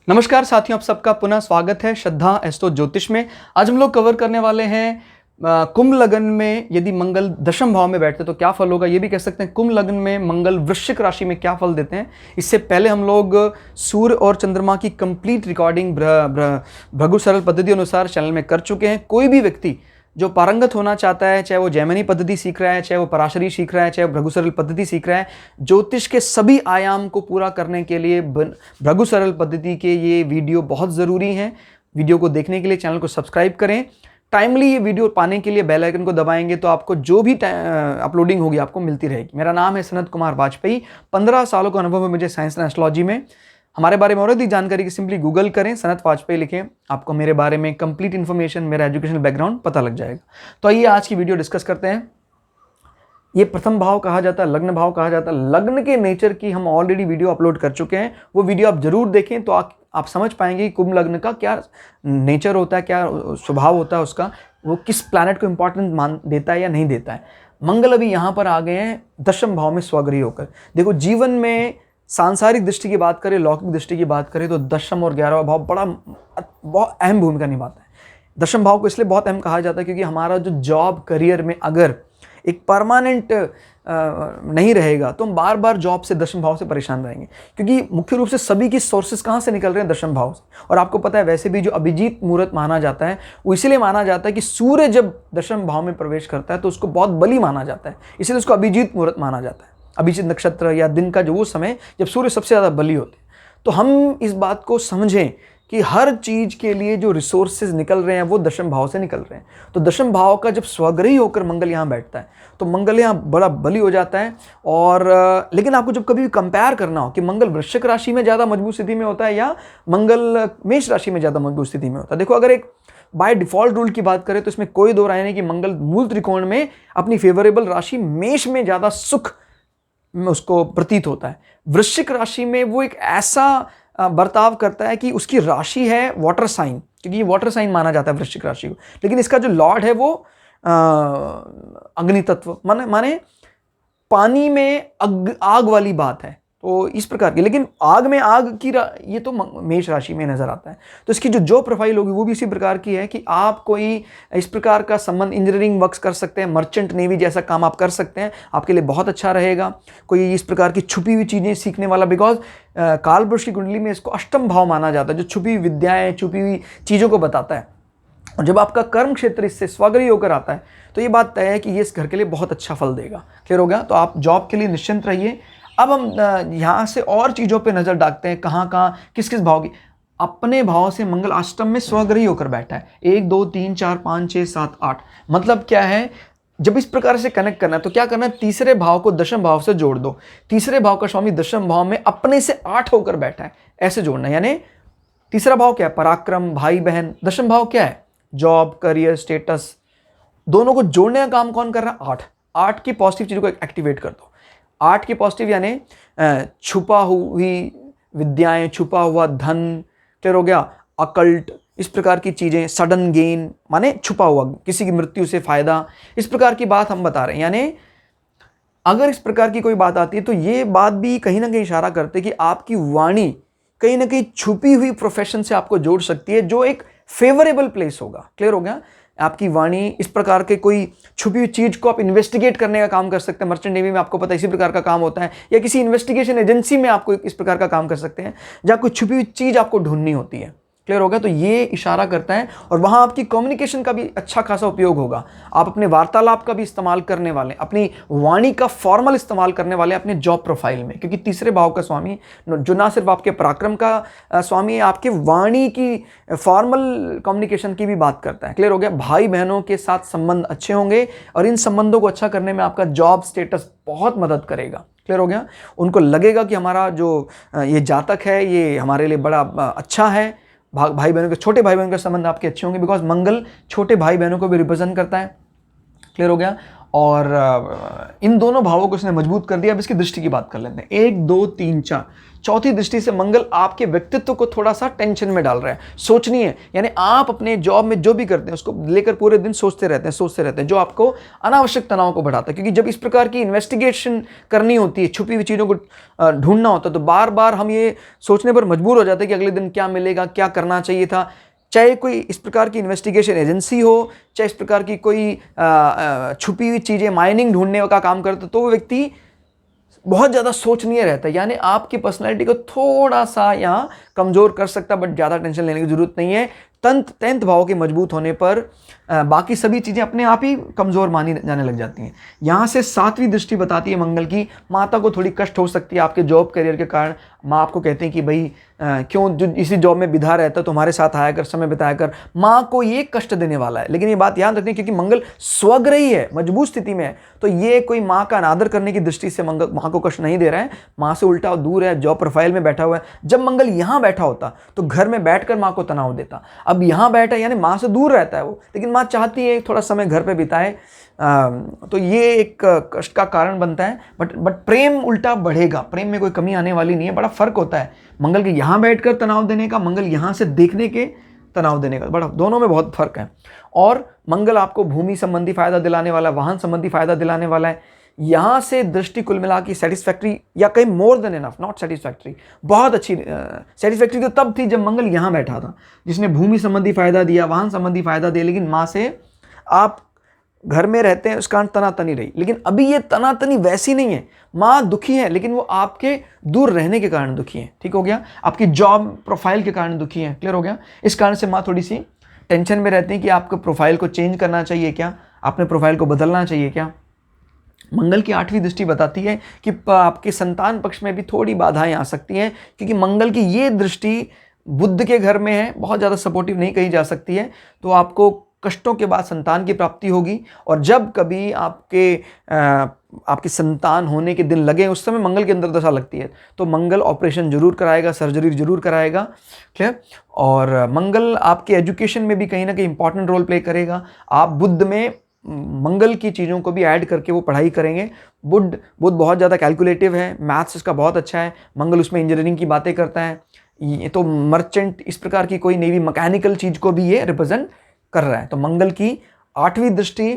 नमस्कार साथियों, आप सबका पुनः स्वागत है श्रद्धा एस्ट्रो ज्योतिष में। आज हम लोग कवर करने वाले हैं कुंभ लग्न में यदि मंगल दशम भाव में बैठते तो क्या फल होगा। ये भी कह सकते हैं कुंभ लग्न में मंगल वृश्चिक राशि में क्या फल देते हैं। इससे पहले हम लोग सूर्य और चंद्रमा की कंप्लीट रिकॉर्डिंग भृगु सरल पद्धति अनुसार चैनल में कर चुके हैं। कोई भी व्यक्ति जो पारंगत होना चाहता है, चाहे वो जैमिनी पद्धति सीख रहा है, चाहे वो पराशरी सीख रहा है, चाहे वो भृगु सरल पद्धति सीख रहा है, ज्योतिष के सभी आयाम को पूरा करने के लिए भृगु सरल पद्धति के ये वीडियो बहुत ज़रूरी हैं। वीडियो को देखने के लिए चैनल को सब्सक्राइब करें। टाइमली ये वीडियो पाने के लिए बेल आइकन को दबाएंगे तो आपको जो भी अपलोडिंग होगी आपको मिलती रहेगी। मेरा नाम है सनत कुमार वाजपेयी। 15 सालों का अनुभव है मुझे साइंस एंड एस्ट्रोलॉजी में। हमारे बारे में और अधिक जानकारी की सिंपली गूगल करें, सनत वाजपेयी लिखें, आपको मेरे बारे में कंप्लीट इन्फॉर्मेशन, मेरा एजुकेशनल बैकग्राउंड पता लग जाएगा। तो आइए आज की वीडियो डिस्कस करते हैं। ये प्रथम भाव कहा जाता है, लग्न भाव कहा जाता है। लग्न के नेचर की हम ऑलरेडी वीडियो अपलोड कर चुके हैं, वो वीडियो आप जरूर देखें तो आप समझ पाएंगे कि कुंभ लग्न का क्या नेचर होता है, क्या स्वभाव होता है उसका, वो किस प्लैनेट को इंपॉर्टेंस मान देता है या नहीं देता है। मंगल अभी यहाँ पर आ गए हैं दशम भाव में स्वगृही होकर। देखो, जीवन में सांसारिक दृष्टि की बात करें, लौकिक दृष्टि की बात करें तो दशम और 11वां भाव बहुत अहम भूमिका निभाता है। दशम भाव को इसलिए बहुत अहम कहा जाता है क्योंकि हमारा जो जॉब करियर में अगर एक परमानेंट नहीं रहेगा तो हम बार बार जॉब से दशम भाव से परेशान रहेंगे, क्योंकि मुख्य रूप से सभी की सोर्सेज कहाँ से निकल रहे हैं, दशम भाव से। और आपको पता है वैसे भी जो अभिजीत मुहूर्त माना जाता है वो इसलिए माना जाता है कि सूर्य जब दशम भाव में प्रवेश करता है तो उसको बहुत बली माना जाता है, इसलिए उसको अभिजीत मुहूर्त माना जाता है। अभिजीत नक्षत्र या दिन का जो वो समय जब सूर्य सबसे ज़्यादा बली होते हैं। तो हम इस बात को समझें कि हर चीज़ के लिए जो रिसोर्सेज निकल रहे हैं वो दशम भाव से निकल रहे हैं। तो दशम भाव का जब स्वग्रही होकर मंगल यहाँ बैठता है तो मंगल यहाँ बड़ा बली हो जाता है। और लेकिन आपको जब कभी भी कंपेयर करना हो कि मंगल वृश्चिक राशि में ज़्यादा मजबूत स्थिति में होता है या मंगल मेष राशि में ज़्यादा मजबूत स्थिति में होता है, देखो अगर एक बाय डिफॉल्ट रूल की बात करें तो इसमें कोई दो राय नहीं कि मंगल मूल त्रिकोण में अपनी फेवरेबल राशि मेष में ज़्यादा सुख में उसको प्रतीत होता है। वृश्चिक राशि में वो एक ऐसा बर्ताव करता है कि उसकी राशि है वाटर साइन, क्योंकि ये वाटर साइन माना जाता है वृश्चिक राशि को, लेकिन इसका जो लॉर्ड है वो अग्नि तत्व माने पानी में आग वाली बात है। तो इस प्रकार की, लेकिन आग में आग की ये तो मेष राशि में नजर आता है। तो इसकी जो प्रोफाइल होगी वो भी इसी प्रकार की है कि आप कोई इस प्रकार का संबंध, इंजीनियरिंग वर्क्स कर सकते हैं, मर्चेंट नेवी जैसा काम आप कर सकते हैं, आपके लिए बहुत अच्छा रहेगा। कोई इस प्रकार की छुपी हुई चीज़ें सीखने वाला, बिकॉज कालपुरुष की कुंडली में इसको अष्टम भाव माना जाता है, जो छुपी हुई विद्याएं, छुपी हुई चीज़ों को बताता है। और जब आपका कर्म क्षेत्र इससे स्वग्रही होकर आता है तो ये बात तय है कि ये इस घर के लिए बहुत अच्छा फल देगा। क्लियर हो गया? तो आप जॉब के लिए निश्चिंत रहिए। अब हम यहाँ से और चीज़ों पे नज़र डालते हैं, कहाँ किस किस भाव की। अपने भाव से मंगल अष्टम में स्वग्रही होकर बैठा है। 1 2 3 4 5 6 7 8, मतलब क्या है, जब इस प्रकार से कनेक्ट करना है तो क्या करना है, तीसरे भाव को दशम भाव से जोड़ दो। तीसरे भाव का स्वामी दशम भाव में अपने से 8 होकर बैठा है, ऐसे जोड़ना है। यानी तीसरा भाव क्या है, पराक्रम, भाई बहन। दशम भाव क्या है, जॉब, करियर, स्टेटस। दोनों को जोड़ने का काम कौन कर रहा है, 8 की पॉजिटिव चीज़ों को एक्टिवेट कर दो। 8 की पॉजिटिव यानी छुपा हुई विद्याएं, छुपा हुआ धन, क्लियर हो गया, अकल्ट, इस प्रकार की चीज़ें, सडन गेन माने छुपा हुआ, किसी की मृत्यु से फायदा, इस प्रकार की बात हम बता रहे हैं। यानी अगर इस प्रकार की कोई बात आती है तो ये बात भी कहीं ना कहीं इशारा करते हैं कि आपकी वाणी कहीं ना कहीं छुपी हुई प्रोफेशन से आपको जोड़ सकती है, जो एक फेवरेबल प्लेस होगा। क्लियर हो गया? आपकी वाणी इस प्रकार के कोई छुपी हुई चीज को आप इन्वेस्टिगेट करने का काम कर सकते हैं। मर्चेंट नेवी में आपको पता है इसी प्रकार का काम होता है, या किसी इन्वेस्टिगेशन एजेंसी में आपको इस प्रकार का काम कर सकते हैं जहां कोई छुपी हुई चीज आपको ढूंढनी होती है। क्लियर हो गया? तो ये इशारा करता है, और वहां आपकी कम्युनिकेशन का भी अच्छा खासा उपयोग होगा। आप अपने वार्तालाप का भी इस्तेमाल करने वाले, अपनी वाणी का फॉर्मल इस्तेमाल करने वाले अपने जॉब प्रोफाइल में, क्योंकि तीसरे भाव का स्वामी जो ना सिर्फ आपके पराक्रम का स्वामी है, आपके वाणी की फॉर्मल कम्युनिकेशन की भी बात करता है। क्लियर हो गया? भाई बहनों के साथ संबंध अच्छे होंगे और इन संबंधों को अच्छा करने में आपका जॉब स्टेटस बहुत मदद करेगा। क्लियर हो गया? उनको लगेगा कि हमारा जो ये जातक है ये हमारे लिए बड़ा अच्छा है। भाई बहनों के, छोटे भाई बहनों के संबंध आपके अच्छे होंगे, बिकॉज मंगल छोटे भाई बहनों को भी रिप्रेजेंट करता है। क्लियर हो गया? और इन दोनों भावों को उसने मजबूत कर दिया। अब इसकी दृष्टि की बात कर लेते हैं, 1 2 3 4। चौथी दृष्टि से मंगल आपके व्यक्तित्व को थोड़ा सा टेंशन में डाल रहा है, सोचनी है, यानी आप अपने जॉब में जो भी करते हैं उसको लेकर पूरे दिन सोचते रहते हैं, जो आपको अनावश्यक तनाव को बढ़ाता है। क्योंकि जब इस प्रकार की इन्वेस्टिगेशन करनी होती है, छुपी हुई चीज़ों को ढूंढना होता है, तो बार बार हम ये सोचने पर मजबूर हो जाते हैं कि अगले दिन क्या मिलेगा, क्या करना चाहिए था। चाहे कोई इस प्रकार की इन्वेस्टिगेशन एजेंसी हो, चाहे इस प्रकार की कोई छुपी हुई चीज़ें माइनिंग ढूंढने का काम करते, तो वो व्यक्ति बहुत ज़्यादा सोचनीय रहता है, यानी आपकी पर्सनैलिटी को थोड़ा सा यहाँ कमज़ोर कर सकता है, बट ज़्यादा टेंशन लेने की ज़रूरत नहीं है। 10th भाव के मजबूत होने पर बाकी सभी चीज़ें अपने आप ही कमज़ोर मानी जाने लग जाती हैं। यहाँ से 7वीं दृष्टि बताती है मंगल की, माता को थोड़ी कष्ट हो सकती है आपके जॉब करियर के कारण। माँ आपको कहते हैं कि भाई क्यों जो इसी जॉब में बिधा रहता है, तुम्हारे साथ आया कर, समय बिताया कर। माँ को ये कष्ट देने वाला है, लेकिन ये बात याद रखनी, क्योंकि मंगल स्वग्रही है, मजबूत स्थिति में है, तो ये कोई माँ का अनादर करने की दृष्टि से मंगल माँ को कष्ट नहीं दे रहा है। माँ से उल्टा दूर है, जॉब प्रोफाइल में बैठा हुआ है। जब मंगल यहाँ बैठा होता तो घर में बैठकर माँ को तनाव देता, अब यहाँ बैठा यानी माँ से दूर रहता है वो, लेकिन माँ चाहती है थोड़ा समय घर पे बिताए, तो ये एक कष्ट का कारण बनता है। बट प्रेम उल्टा बढ़ेगा, प्रेम में कोई कमी आने वाली नहीं है। बड़ा फर्क होता है मंगल के यहाँ बैठकर तनाव देने का, मंगल यहाँ से देखने के तनाव देने का, बड़ा दोनों में बहुत फर्क है। और मंगल आपको भूमि संबंधी फायदा दिलाने वाला है, वाहन संबंधी फायदा दिलाने वाला है। यहाँ से दृष्टि कुल मिला की सेटिस्फैक्ट्री, या कहीं more than enough, not satisfactory, बहुत अच्छी। सेटिस्फैक्ट्री तो तब थी जब मंगल यहाँ बैठा था, जिसने भूमि संबंधी फायदा दिया, वाहन संबंधी फायदा दिया, लेकिन माँ से आप घर में रहते हैं, उस कारण तनातनी रही। लेकिन अभी ये तनातनी वैसी नहीं है, माँ दुखी है, लेकिन वो आपके दूर रहने के कारण दुखी है। ठीक हो गया, आपकी जॉब प्रोफाइल के कारण दुखी है, क्लियर हो गया। इस कारण से माँ थोड़ी सी टेंशन में रहती है कि आपके प्रोफाइल को चेंज करना चाहिए क्या, आपने प्रोफाइल को बदलना चाहिए क्या। मंगल की 8वीं दृष्टि बताती है कि आपके संतान पक्ष में भी थोड़ी बाधाएं आ सकती हैं, क्योंकि मंगल की ये दृष्टि बुध के घर में है, बहुत ज़्यादा सपोर्टिव नहीं कही जा सकती है। तो आपको कष्टों के बाद संतान की प्राप्ति होगी, और जब कभी आपके संतान होने के दिन लगे, उस समय मंगल की अंदर दशा लगती है, तो मंगल ऑपरेशन जरूर कराएगा, सर्जरी जरूर कराएगा, क्लियर। और मंगल आपके एजुकेशन में भी कहीं ना कहीं इंपॉर्टेंट रोल प्ले करेगा। आप बुध में मंगल की चीज़ों को भी ऐड करके वो पढ़ाई करेंगे। बुध बहुत ज़्यादा कैलकुलेटिव है, मैथ्स इसका बहुत अच्छा है, मंगल उसमें इंजीनियरिंग की बातें करता है। ये तो मर्चेंट, इस प्रकार की कोई नेवी मैकेनिकल चीज़ को भी ये रिप्रेजेंट कर रहा है। तो मंगल की 8वीं दृष्टि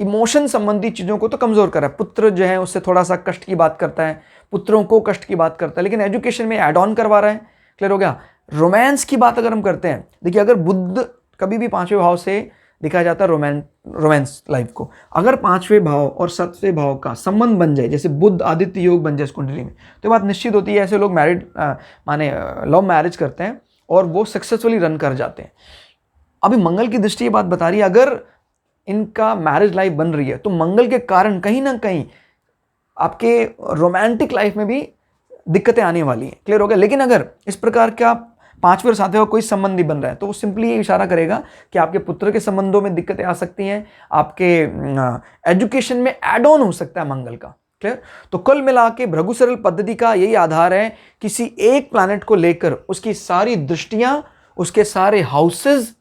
इमोशन संबंधी चीज़ों को तो कमज़ोर कर रहा है। पुत्र जो है उससे थोड़ा सा कष्ट की बात करता है, पुत्रों को कष्ट की बात करता है, लेकिन एजुकेशन में ऐड ऑन करवा रहा है, क्लियर हो गया। रोमांस की बात अगर हम करते हैं, देखिए अगर बुध कभी भी 5वें भाव से दिखाया जाता है रोमांस लाइफ को, अगर 5वें भाव और 7वें भाव का संबंध बन जाए, जैसे बुध आदित्य योग बन जाए इस कुंडली में, तो बात निश्चित होती है ऐसे लोग माने लव मैरिज करते हैं और वो सक्सेसफुली रन कर जाते हैं। अभी मंगल की दृष्टि ये बात बता रही है, अगर इनका मैरिज लाइफ बन रही है तो मंगल के कारण कहीं ना कहीं आपके रोमांटिक लाइफ में भी दिक्कतें आने वाली हैं, क्लियर हो गया। लेकिन अगर इस प्रकार का 5वें और 7वें का कोई संबंध नहीं बन रहा है, तो वो सिंपली ये इशारा करेगा कि आपके पुत्र के संबंधों में दिक्कतें आ सकती हैं, आपके एजुकेशन में एड ऑन हो सकता है मंगल का, क्लियर। तो कुल मिला के भृगु सरल पद्धति का यही आधार है, किसी एक प्लैनेट को लेकर उसकी सारी दृष्टियां, उसके सारे हाउसेस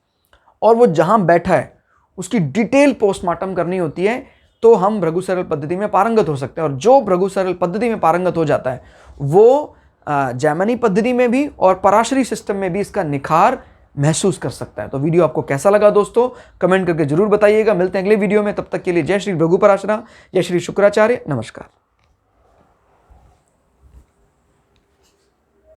और वो जहां बैठा है उसकी डिटेल पोस्टमार्टम करनी होती है, तो हम भृगु सरल पद्धति में पारंगत हो सकते हैं। और जो भृगु सरल पद्धति में पारंगत हो जाता है वो जैमिनी पद्धति में भी और पराशरी सिस्टम में भी इसका निखार महसूस कर सकता है। तो वीडियो आपको कैसा लगा दोस्तों, कमेंट करके जरूर बताइएगा। मिलते हैं अगले वीडियो में, तब तक के लिए जय श्री भृगु पराशरा, जय श्री शुक्राचार्य, नमस्कार।